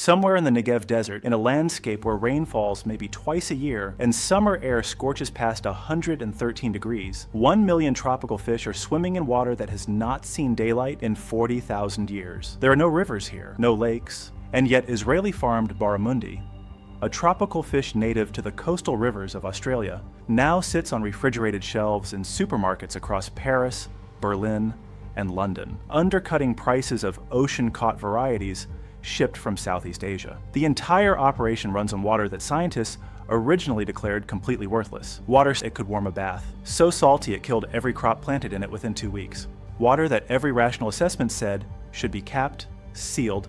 Somewhere in the Negev desert, in a landscape where rain falls maybe twice a year and summer air scorches past 113 degrees, 1 million tropical fish are swimming in water that has not seen daylight in 40,000 years. There are no rivers here, no lakes, and yet Israeli-farmed barramundi, a tropical fish native to the coastal rivers of Australia, now sits on refrigerated shelves in supermarkets across Paris, Berlin, and London, undercutting prices of ocean-caught varieties shipped from Southeast Asia. The entire operation runs on water that scientists originally declared completely worthless. Water it could warm a bath, so salty it killed every crop planted in it within 2 weeks. Water that every rational assessment said should be capped, sealed,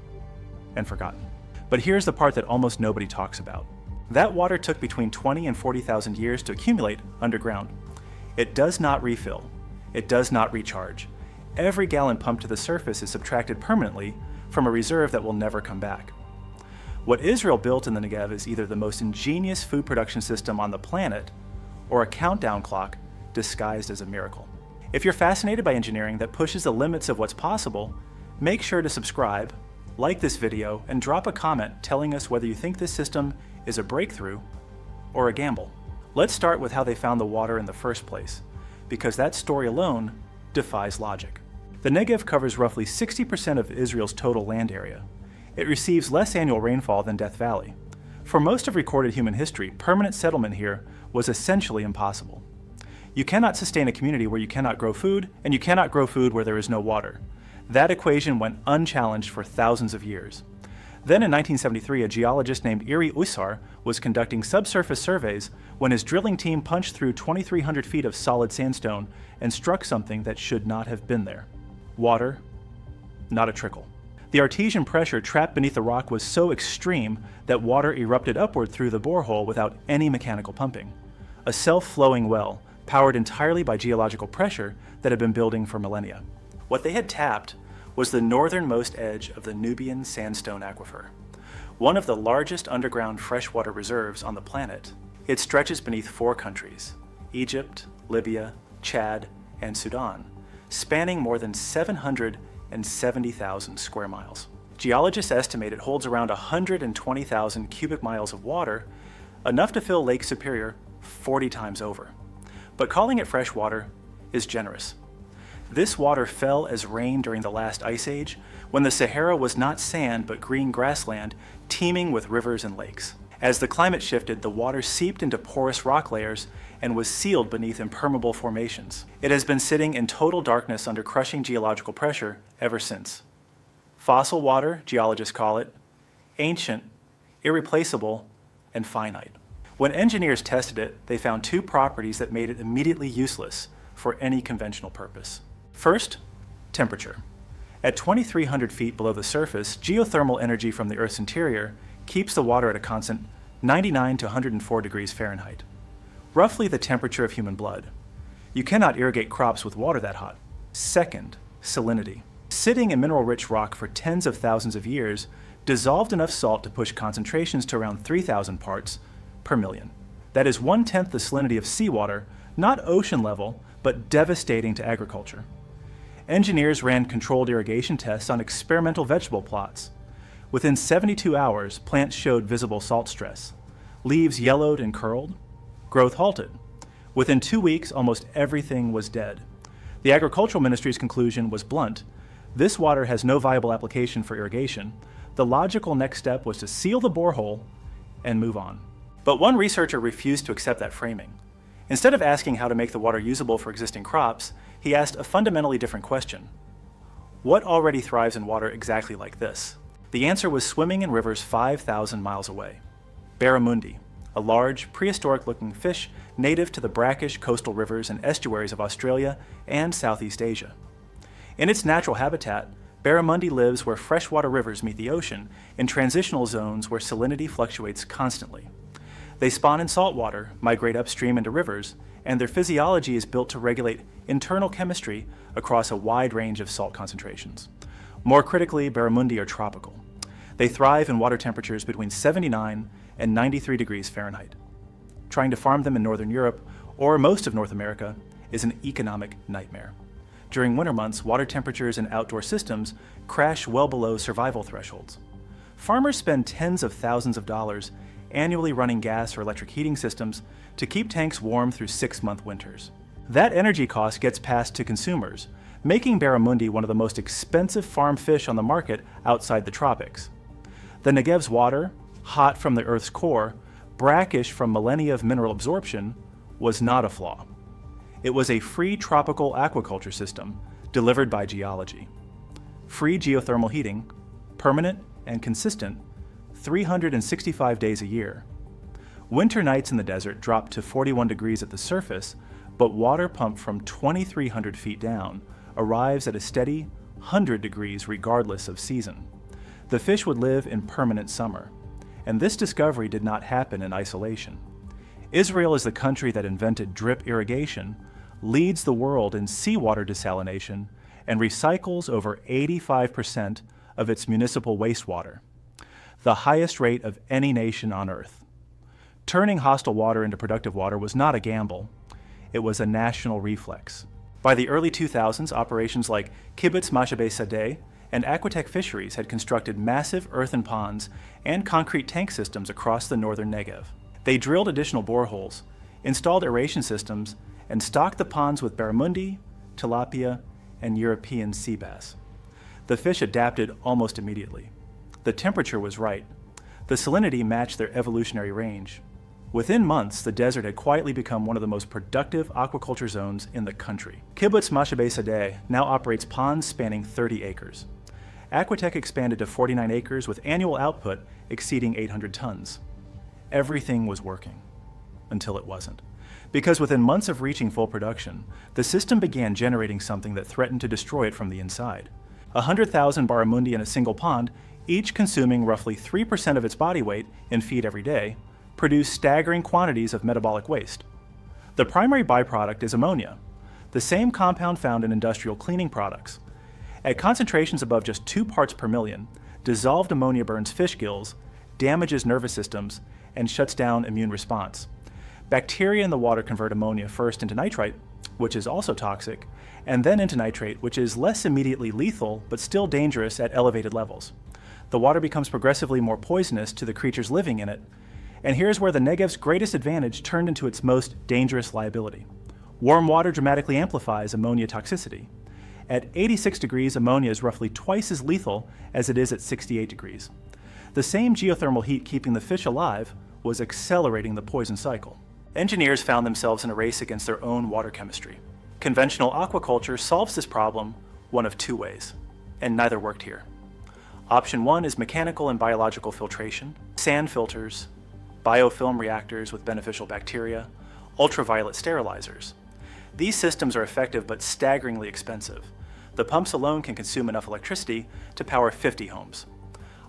and forgotten. But here's the part that almost nobody talks about. That water took between 20 and 40,000 years to accumulate underground. It does not refill. It does not recharge. Every gallon pumped to the surface is subtracted permanently from a reserve that will never come back. What Israel built in the Negev is either the most ingenious food production system on the planet or a countdown clock disguised as a miracle. If you're fascinated by engineering that pushes the limits of what's possible, make sure to subscribe, like this video, and drop a comment telling us whether you think this system is a breakthrough or a gamble. Let's start with how they found the water in the first place, because that story alone defies logic. The Negev covers roughly 60% of Israel's total land area. It receives less annual rainfall than Death Valley. For most of recorded human history, permanent settlement here was essentially impossible. You cannot sustain a community where you cannot grow food, and you cannot grow food where there is no water. That equation went unchallenged for thousands of years. Then in 1973, a geologist named Iri Uysar was conducting subsurface surveys when his drilling team punched through 2,300 feet of solid sandstone and struck something that should not have been there. Water, not a trickle. The artesian pressure trapped beneath the rock was so extreme that water erupted upward through the borehole without any mechanical pumping. A self-flowing well, powered entirely by geological pressure that had been building for millennia. What they had tapped was the northernmost edge of the Nubian Sandstone Aquifer, one of the largest underground freshwater reserves on the planet. It stretches beneath 4 countries, Egypt, Libya, Chad, and Sudan, spanning more than 770,000 square miles. Geologists estimate it holds around 120,000 cubic miles of water, enough to fill Lake Superior 40 times over. But calling it freshwater is generous. This water fell as rain during the last ice age, when the Sahara was not sand but green grassland teeming with rivers and lakes. As the climate shifted, the water seeped into porous rock layers and was sealed beneath impermeable formations. It has been sitting in total darkness under crushing geological pressure ever since. Fossil water, geologists call it, ancient, irreplaceable, and finite. When engineers tested it, they found 2 properties that made it immediately useless for any conventional purpose. First, temperature. At 2,300 feet below the surface, geothermal energy from the Earth's interior keeps the water at a constant 99 to 104 degrees Fahrenheit, roughly the temperature of human blood. You cannot irrigate crops with water that hot. Second, salinity. Sitting in mineral-rich rock for tens of thousands of years, dissolved enough salt to push concentrations to around 3,000 parts per million. That is 1/10 the salinity of seawater, not ocean level, but devastating to agriculture. Engineers ran controlled irrigation tests on experimental vegetable plots. Within 72 hours, plants showed visible salt stress. Leaves yellowed and curled. Growth halted. Within 2 weeks, almost everything was dead. The Agricultural Ministry's conclusion was blunt. This water has no viable application for irrigation. The logical next step was to seal the borehole and move on. But one researcher refused to accept that framing. Instead of asking how to make the water usable for existing crops, he asked a fundamentally different question. What already thrives in water exactly like this? The answer was swimming in rivers 5,000 miles away. Barramundi, a large, prehistoric-looking fish native to the brackish coastal rivers and estuaries of Australia and Southeast Asia. In its natural habitat, barramundi lives where freshwater rivers meet the ocean, in transitional zones where salinity fluctuates constantly. They spawn in saltwater, migrate upstream into rivers, and their physiology is built to regulate internal chemistry across a wide range of salt concentrations. More critically, barramundi are tropical. They thrive in water temperatures between 79 and 93 degrees Fahrenheit. Trying to farm them in Northern Europe, or most of North America, is an economic nightmare. During winter months, water temperatures in outdoor systems crash well below survival thresholds. Farmers spend tens of thousands of dollars annually running gas or electric heating systems to keep tanks warm through 6-month winters. That energy cost gets passed to consumers, making barramundi one of the most expensive farm fish on the market outside the tropics. The Negev's water, hot from the Earth's core, brackish from millennia of mineral absorption, was not a flaw. It was a free tropical aquaculture system delivered by geology. Free geothermal heating, permanent and consistent, 365 days a year. Winter nights in the desert drop to 41 degrees at the surface, but water pumped from 2,300 feet down arrives at a steady 100 degrees regardless of season. The fish would live in permanent summer, and this discovery did not happen in isolation. Israel is the country that invented drip irrigation, leads the world in seawater desalination, and recycles over 85% of its municipal wastewater, the highest rate of any nation on Earth. Turning hostile water into productive water was not a gamble. It was a national reflex. By the early 2000s, operations like Kibbutz Mashabei Sadeh and Aquatech Fisheries had constructed massive earthen ponds and concrete tank systems across the northern Negev. They drilled additional boreholes, installed aeration systems, and stocked the ponds with barramundi, tilapia, and European sea bass. The fish adapted almost immediately. The temperature was right. The salinity matched their evolutionary range. Within months, the desert had quietly become one of the most productive aquaculture zones in the country. Kibbutz Mashabei Sadeh now operates ponds spanning 30 acres. Aquatech expanded to 49 acres with annual output exceeding 800 tons. Everything was working, until it wasn't. Because within months of reaching full production, the system began generating something that threatened to destroy it from the inside. 100,000 barramundi in a single pond, each consuming roughly 3% of its body weight in feed every day, produce staggering quantities of metabolic waste. The primary byproduct is ammonia, the same compound found in industrial cleaning products. At concentrations above just 2 parts per million, dissolved ammonia burns fish gills, damages nervous systems, and shuts down immune response. Bacteria in the water convert ammonia first into nitrite, which is also toxic, and then into nitrate, which is less immediately lethal but still dangerous at elevated levels. The water becomes progressively more poisonous to the creatures living in it, and here's where the Negev's greatest advantage turned into its most dangerous liability. Warm water dramatically amplifies ammonia toxicity. At 86 degrees, ammonia is roughly twice as lethal as it is at 68 degrees. The same geothermal heat keeping the fish alive was accelerating the poison cycle. Engineers found themselves in a race against their own water chemistry. Conventional aquaculture solves this problem one of 2 ways, and neither worked here. Option 1 is mechanical and biological filtration, sand filters, biofilm reactors with beneficial bacteria, ultraviolet sterilizers. These systems are effective but staggeringly expensive. The pumps alone can consume enough electricity to power 50 homes.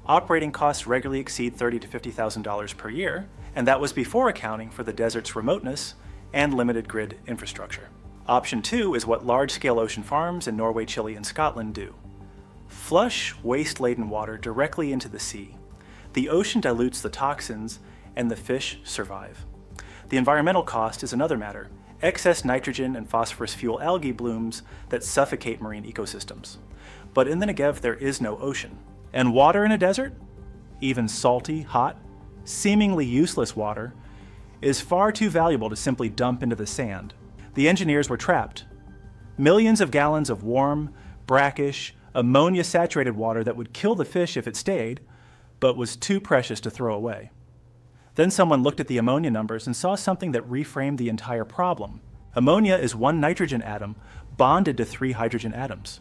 Operating costs regularly exceed $30,000 to $50,000 per year, and that was before accounting for the desert's remoteness and limited grid infrastructure. Option 2 is what large-scale ocean farms in Norway, Chile, and Scotland do. Flush waste-laden water directly into the sea. The ocean dilutes the toxins, and the fish survive. The environmental cost is another matter. Excess nitrogen and phosphorus fuel algae blooms that suffocate marine ecosystems. But in the Negev, there is no ocean. And water in a desert, even salty, hot, seemingly useless water, is far too valuable to simply dump into the sand. The engineers were trapped. Millions of gallons of warm, brackish, ammonia-saturated water that would kill the fish if it stayed, but was too precious to throw away. Then someone looked at the ammonia numbers and saw something that reframed the entire problem. Ammonia is 1 nitrogen atom bonded to 3 hydrogen atoms.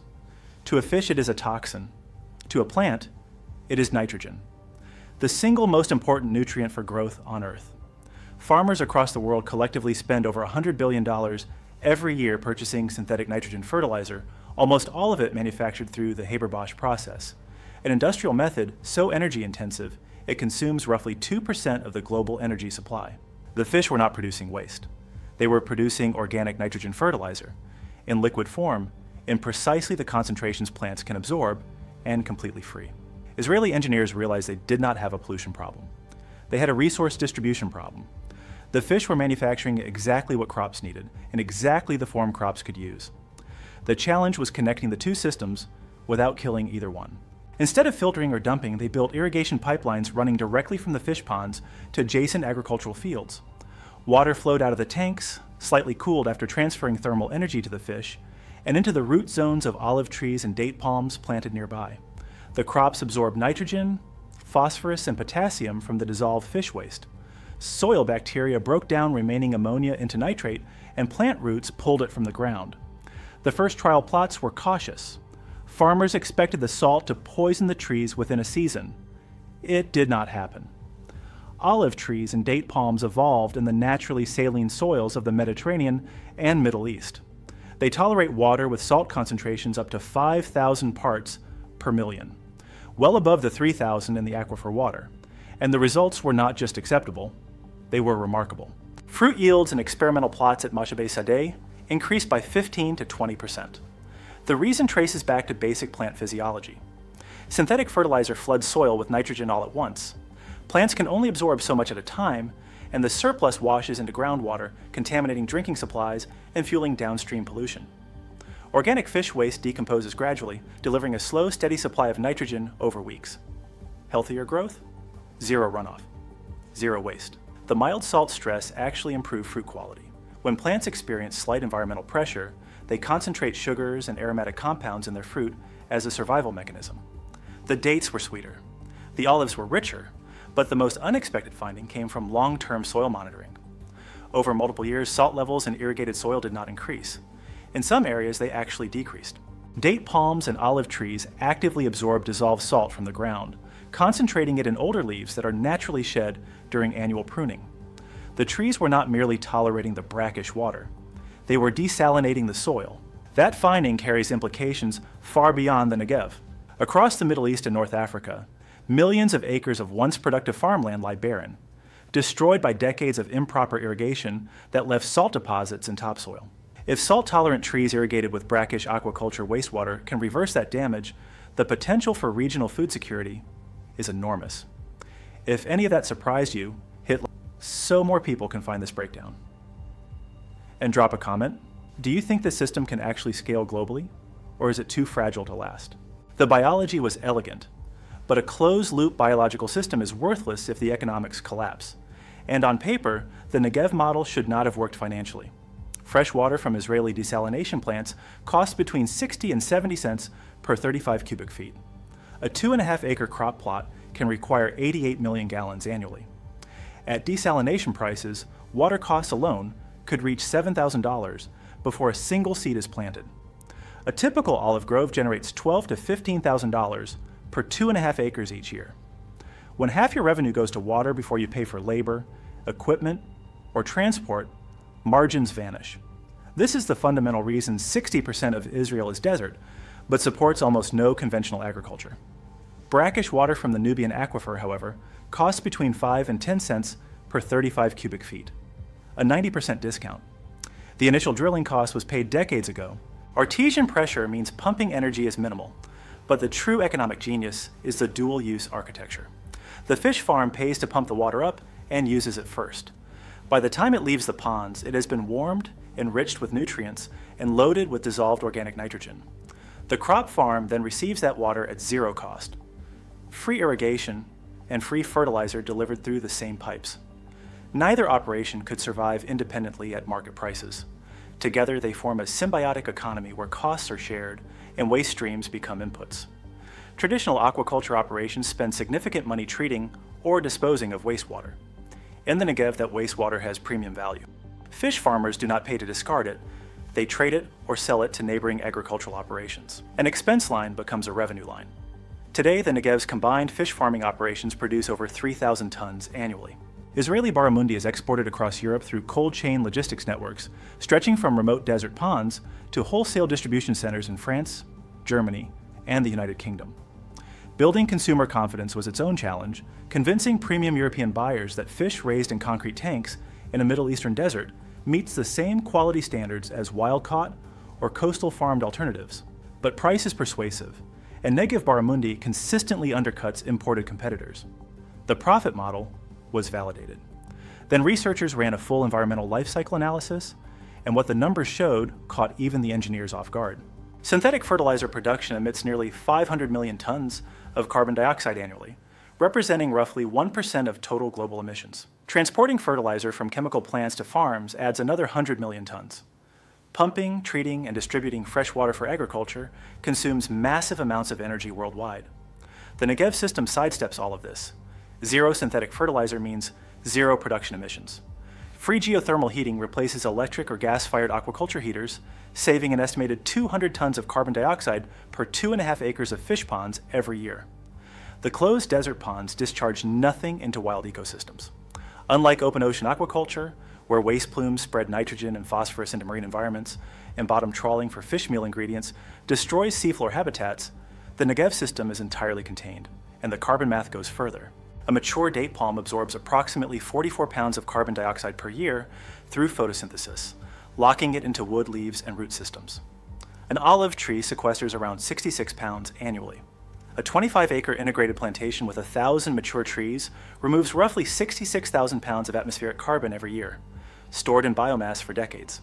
To a fish, it is a toxin. To a plant, it is nitrogen, the single most important nutrient for growth on Earth. Farmers across the world collectively spend over $100 billion every year purchasing synthetic nitrogen fertilizer, almost all of it manufactured through the Haber-Bosch process, an industrial method so energy intensive it consumes roughly 2% of the global energy supply. The fish were not producing waste. They were producing organic nitrogen fertilizer, in liquid form, in precisely the concentrations plants can absorb, and completely free. Israeli engineers realized they did not have a pollution problem. They had a resource distribution problem. The fish were manufacturing exactly what crops needed, in exactly the form crops could use. The challenge was connecting the 2 systems without killing either one. Instead of filtering or dumping, they built irrigation pipelines running directly from the fish ponds to adjacent agricultural fields. Water flowed out of the tanks, slightly cooled after transferring thermal energy to the fish, and into the root zones of olive trees and date palms planted nearby. The crops absorbed nitrogen, phosphorus, and potassium from the dissolved fish waste. Soil bacteria broke down remaining ammonia into nitrate, and plant roots pulled it from the ground. The first trial plots were cautious. Farmers expected the salt to poison the trees within a season. It did not happen. Olive trees and date palms evolved in the naturally saline soils of the Mediterranean and Middle East. They tolerate water with salt concentrations up to 5,000 parts per million, well above the 3,000 in the aquifer water. And the results were not just acceptable, they were remarkable. Fruit yields in experimental plots at Mashabe Sadeh increased by 15 to 20%. The reason traces back to basic plant physiology. Synthetic fertilizer floods soil with nitrogen all at once. Plants can only absorb so much at a time, and the surplus washes into groundwater, contaminating drinking supplies and fueling downstream pollution. Organic fish waste decomposes gradually, delivering a slow, steady supply of nitrogen over weeks. Healthier growth? Zero runoff. Zero waste. The mild salt stress actually improved fruit quality. When plants experience slight environmental pressure, they concentrate sugars and aromatic compounds in their fruit as a survival mechanism. The dates were sweeter. The olives were richer, but the most unexpected finding came from long-term soil monitoring. Over multiple years, salt levels in irrigated soil did not increase. In some areas, they actually decreased. Date palms and olive trees actively absorb dissolved salt from the ground, concentrating it in older leaves that are naturally shed during annual pruning. The trees were not merely tolerating the brackish water. They were desalinating the soil. That finding carries implications far beyond the Negev. Across the Middle East and North Africa, millions of acres of once productive farmland lie barren, destroyed by decades of improper irrigation that left salt deposits in topsoil. If salt-tolerant trees irrigated with brackish aquaculture wastewater can reverse that damage, the potential for regional food security is enormous. If any of that surprised you, hit like so more people can find this breakdown. And drop a comment. Do you think the system can actually scale globally, or is it too fragile to last? The biology was elegant, but a closed-loop biological system is worthless if the economics collapse. And on paper, the Negev model should not have worked financially. Fresh water from Israeli desalination plants costs between 60 and 70 cents per 35 cubic feet. A 2.5-acre crop plot can require 88 million gallons annually. At desalination prices, water costs alone could reach $7,000 before a single seed is planted. A typical olive grove generates $12,000 to $15,000 per 2.5 acres each year. When half your revenue goes to water before you pay for labor, equipment, or transport, margins vanish. This is the fundamental reason 60% of Israel is desert, but supports almost no conventional agriculture. Brackish water from the Nubian aquifer, however, costs between 5 and 10 cents per 35 cubic feet, a 90% discount. The initial drilling cost was paid decades ago. Artesian pressure means pumping energy is minimal, but the true economic genius is the dual-use architecture. The fish farm pays to pump the water up and uses it first. By the time it leaves the ponds, it has been warmed, enriched with nutrients, and loaded with dissolved organic nitrogen. The crop farm then receives that water at zero cost. Free irrigation and free fertilizer delivered through the same pipes. Neither operation could survive independently at market prices. Together, they form a symbiotic economy where costs are shared and waste streams become inputs. Traditional aquaculture operations spend significant money treating or disposing of wastewater. In the Negev, that wastewater has premium value. Fish farmers do not pay to discard it. They trade it or sell it to neighboring agricultural operations. An expense line becomes a revenue line. Today, the Negev's combined fish farming operations produce over 3,000 tons annually. Israeli barramundi is exported across Europe through cold chain logistics networks, stretching from remote desert ponds to wholesale distribution centers in France, Germany, and the United Kingdom. Building consumer confidence was its own challenge, convincing premium European buyers that fish raised in concrete tanks in a Middle Eastern desert meets the same quality standards as wild-caught or coastal farmed alternatives. But price is persuasive, and Negev barramundi consistently undercuts imported competitors. The profit model was validated. Then researchers ran a full environmental life cycle analysis, and what the numbers showed caught even the engineers off guard. Synthetic fertilizer production emits nearly 500 million tons of carbon dioxide annually, representing roughly 1% of total global emissions. Transporting fertilizer from chemical plants to farms adds another 100 million tons. Pumping, treating, and distributing fresh water for agriculture consumes massive amounts of energy worldwide. The Negev system sidesteps all of this. Zero synthetic fertilizer means zero production emissions. Free geothermal heating replaces electric or gas-fired aquaculture heaters, saving an estimated 200 tons of carbon dioxide per 2.5 acres of fish ponds every year. The closed desert ponds discharge nothing into wild ecosystems. Unlike open ocean aquaculture, where waste plumes spread nitrogen and phosphorus into marine environments, and bottom trawling for fish meal ingredients destroys seafloor habitats, the Negev system is entirely contained, and the carbon math goes further. A mature date palm absorbs approximately 44 pounds of carbon dioxide per year through photosynthesis, locking it into wood, leaves, and root systems. An olive tree sequesters around 66 pounds annually. A 25-acre integrated plantation with 1,000 mature trees removes roughly 66,000 pounds of atmospheric carbon every year, stored in biomass for decades.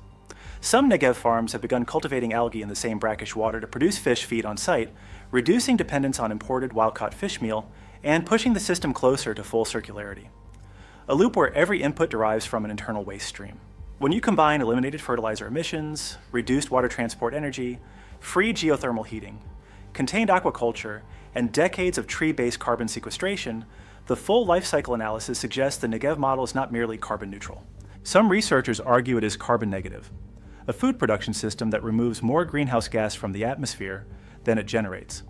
Some Negev farms have begun cultivating algae in the same brackish water to produce fish feed on site, reducing dependence on imported wild-caught fish meal and pushing the system closer to full circularity. A loop where every input derives from an internal waste stream. When you combine eliminated fertilizer emissions, reduced water transport energy, free geothermal heating, contained aquaculture, and decades of tree-based carbon sequestration, the full life cycle analysis suggests the Negev model is not merely carbon neutral. Some researchers argue it is carbon negative, a food production system that removes more greenhouse gas from the atmosphere than it generates.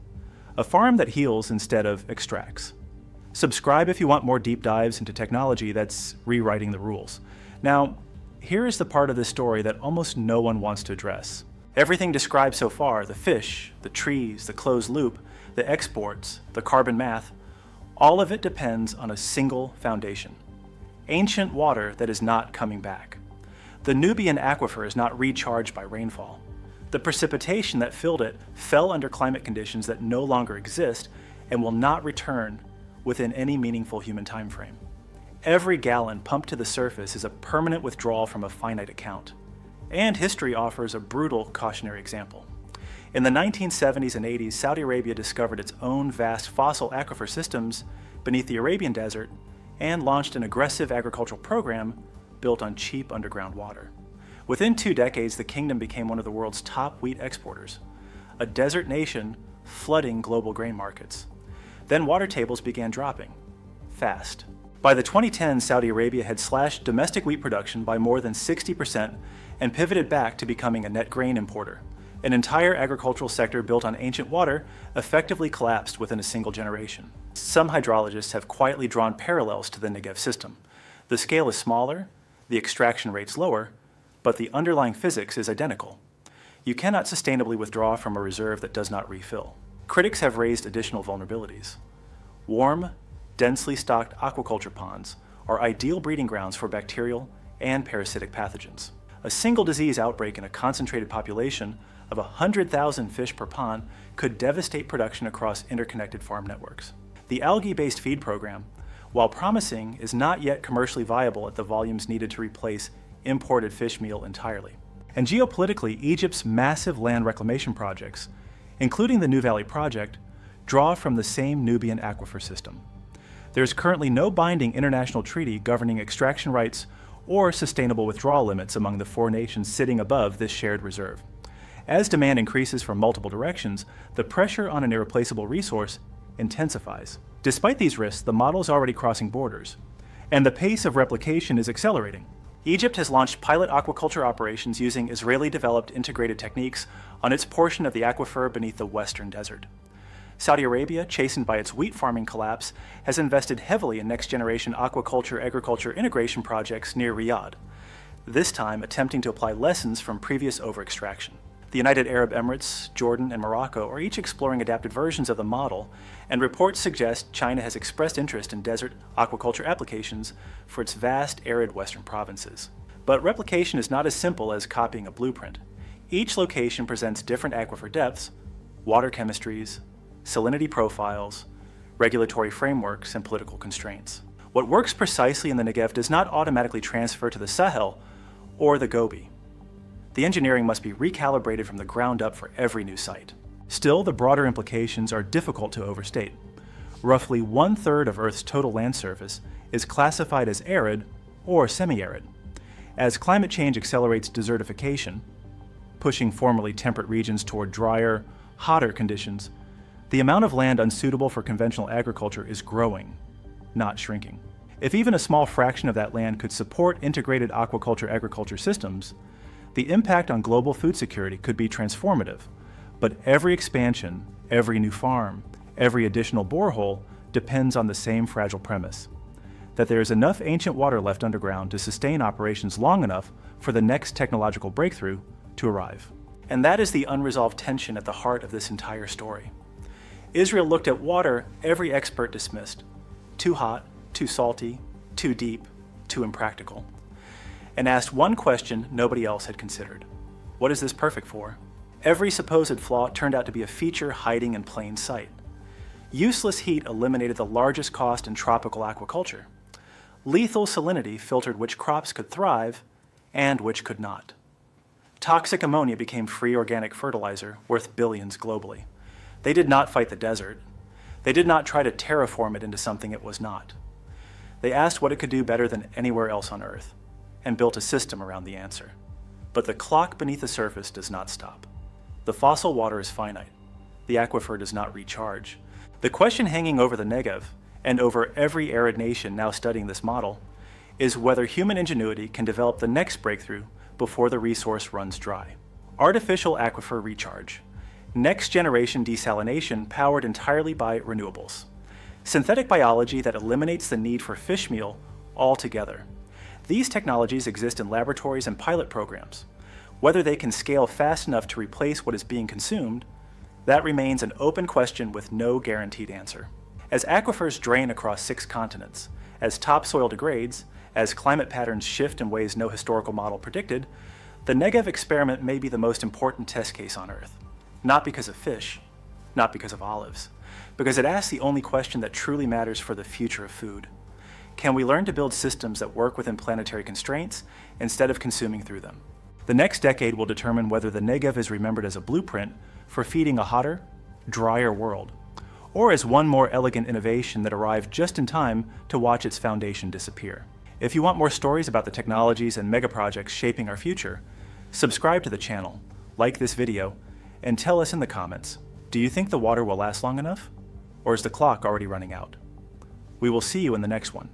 A farm that heals instead of extracts. Subscribe if you want more deep dives into technology that's rewriting the rules. Now, here is the part of this story that almost no one wants to address. Everything described so far, the fish, the trees, the closed loop, the exports, the carbon math, all of it depends on a single foundation. Ancient water that is not coming back. The Nubian aquifer is not recharged by rainfall. The precipitation that filled it fell under climate conditions that no longer exist and will not return within any meaningful human time frame. Every gallon pumped to the surface is a permanent withdrawal from a finite account. And history offers a brutal cautionary example. In the 1970s and 80s, Saudi Arabia discovered its own vast fossil aquifer systems beneath the Arabian Desert and launched an aggressive agricultural program built on cheap underground water. Within 2 decades, the kingdom became one of the world's top wheat exporters, a desert nation flooding global grain markets. Then water tables began dropping, fast. By the 2010s, Saudi Arabia had slashed domestic wheat production by more than 60% and pivoted back to becoming a net grain importer. An entire agricultural sector built on ancient water effectively collapsed within a single generation. Some hydrologists have quietly drawn parallels to the Negev system. The scale is smaller, the extraction rate's lower, but the underlying physics is identical. You cannot sustainably withdraw from a reserve that does not refill. Critics have raised additional vulnerabilities. Warm, densely stocked aquaculture ponds are ideal breeding grounds for bacterial and parasitic pathogens. A single disease outbreak in a concentrated population of 100,000 fish per pond could devastate production across interconnected farm networks. The algae-based feed program, while promising, is not yet commercially viable at the volumes needed to replace imported fish meal entirely. And geopolitically, Egypt's massive land reclamation projects, including the New Valley Project, draw from the same Nubian aquifer system. There is currently no binding international treaty governing extraction rights or sustainable withdrawal limits among the 4 nations sitting above this shared reserve. As demand increases from multiple directions, the pressure on an irreplaceable resource intensifies. Despite these risks, the model is already crossing borders, and the pace of replication is accelerating. Egypt has launched pilot aquaculture operations using Israeli-developed integrated techniques on its portion of the aquifer beneath the western desert. Saudi Arabia, chastened by its wheat farming collapse, has invested heavily in next-generation aquaculture-agriculture integration projects near Riyadh, this time attempting to apply lessons from previous over-extraction. The United Arab Emirates, Jordan, and Morocco are each exploring adapted versions of the model, and reports suggest China has expressed interest in desert aquaculture applications for its vast arid western provinces. But replication is not as simple as copying a blueprint. Each location presents different aquifer depths, water chemistries, salinity profiles, regulatory frameworks, and political constraints. What works precisely in the Negev does not automatically transfer to the Sahel or the Gobi. The engineering must be recalibrated from the ground up for every new site. Still, the broader implications are difficult to overstate. Roughly 1/3 of Earth's total land surface is classified as arid or semi-arid. As climate change accelerates desertification, pushing formerly temperate regions toward drier, hotter conditions, the amount of land unsuitable for conventional agriculture is growing, not shrinking. If even a small fraction of that land could support integrated aquaculture agriculture systems, the impact on global food security could be transformative. But every expansion, every new farm, every additional borehole depends on the same fragile premise: that there is enough ancient water left underground to sustain operations long enough for the next technological breakthrough to arrive. And that is the unresolved tension at the heart of this entire story. Israel looked at water every expert dismissed: too hot, too salty, too deep, too impractical, and asked one question nobody else had considered: what is this perfect for? Every supposed flaw turned out to be a feature hiding in plain sight. Useless heat eliminated the largest cost in tropical aquaculture. Lethal salinity filtered which crops could thrive and which could not. Toxic ammonia became free organic fertilizer worth billions globally. They did not fight the desert. They did not try to terraform it into something it was not. They asked what it could do better than anywhere else on Earth, and built a system around the answer. But the clock beneath the surface does not stop. The fossil water is finite. The aquifer does not recharge. The question hanging over the Negev, and over every arid nation now studying this model, is whether human ingenuity can develop the next breakthrough before the resource runs dry. Artificial aquifer recharge. Next generation desalination powered entirely by renewables. Synthetic biology that eliminates the need for fish meal altogether. These technologies exist in laboratories and pilot programs. Whether they can scale fast enough to replace what is being consumed, that remains an open question with no guaranteed answer. As aquifers drain across 6 continents, as topsoil degrades, as climate patterns shift in ways no historical model predicted, the Negev experiment may be the most important test case on Earth. Not because of fish, not because of olives, because it asks the only question that truly matters for the future of food. Can we learn to build systems that work within planetary constraints instead of consuming through them? The next decade will determine whether the Negev is remembered as a blueprint for feeding a hotter, drier world, or as one more elegant innovation that arrived just in time to watch its foundation disappear. If you want more stories about the technologies and megaprojects shaping our future, subscribe to the channel, like this video, and tell us in the comments, do you think the water will last long enough? Or is the clock already running out? We will see you in the next one.